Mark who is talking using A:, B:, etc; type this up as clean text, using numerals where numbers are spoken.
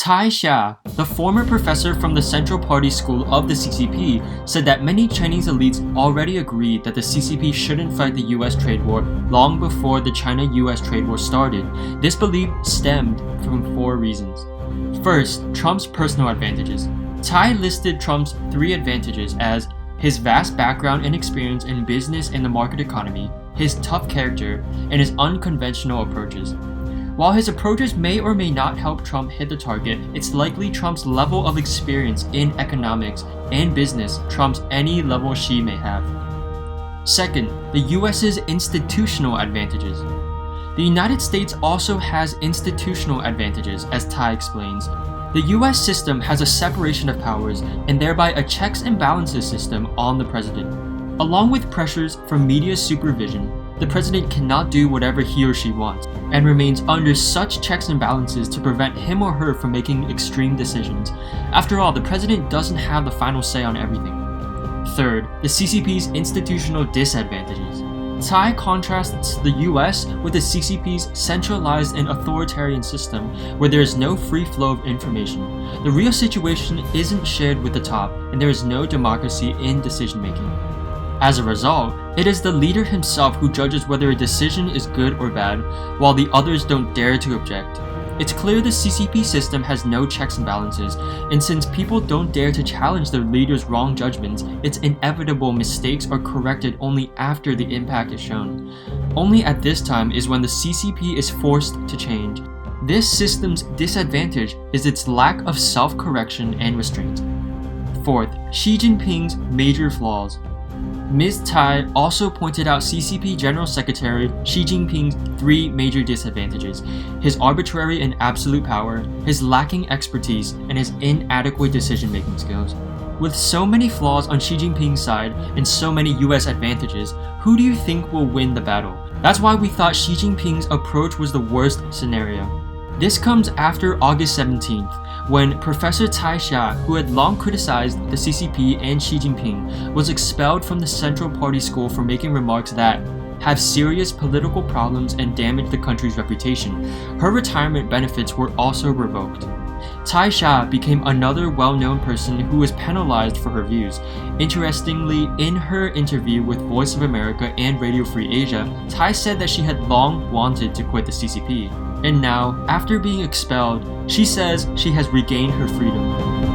A: Cai Xia, the former professor from the Central Party School of the CCP, said that many Chinese elites already agreed that the CCP shouldn't fight the US trade war long before the China-US trade war started. This belief stemmed from 4 reasons. First, Trump's personal advantages. Cai listed Trump's 3 advantages as his vast background and experience in business and the market economy, his tough character, and his unconventional approaches. While his approaches may or may not help Trump hit the target, it's likely Trump's level of experience in economics and business trumps any level Xi may have. Second, the US's institutional advantages. The United States also has institutional advantages, as Cai explains. The US system has a separation of powers and thereby a checks and balances system on the president. Along with pressures from media supervision, the president cannot do whatever he or she wants, and remains under such checks and balances to prevent him or her from making extreme decisions. After all, the president doesn't have the final say on everything. Third, the CCP's institutional disadvantages. Cai contrasts the US with the CCP's centralized and authoritarian system where there is no free flow of information. The real situation isn't shared with the top, and there is no democracy in decision making. As a result, it is the leader himself who judges whether a decision is good or bad, while the others don't dare to object. It's clear the CCP system has no checks and balances, and since people don't dare to challenge their leader's wrong judgments, it's inevitable mistakes are corrected only after the impact is shown. Only at this time is when the CCP is forced to change. This system's disadvantage is its lack of self-correction and restraint. Fourth, Xi Jinping's major flaws. Ms. Cai also pointed out CCP General Secretary Xi Jinping's 3 major disadvantages: his arbitrary and absolute power, his lacking expertise, and his inadequate decision-making skills. With so many flaws on Xi Jinping's side and so many US advantages, who do you think will win the battle? That's why we thought Xi Jinping's approach was the worst scenario. This comes after August 17th, when Professor Cai Xia, who had long criticized the CCP and Xi Jinping, was expelled from the Central Party School for making remarks that have serious political problems and damage the country's reputation. Her retirement benefits were also revoked. Cai Xia became another well-known person who was penalized for her views. Interestingly, in her interview with Voice of America and Radio Free Asia, Cai said that she had long wanted to quit the CCP. And now, after being expelled, she says she has regained her freedom.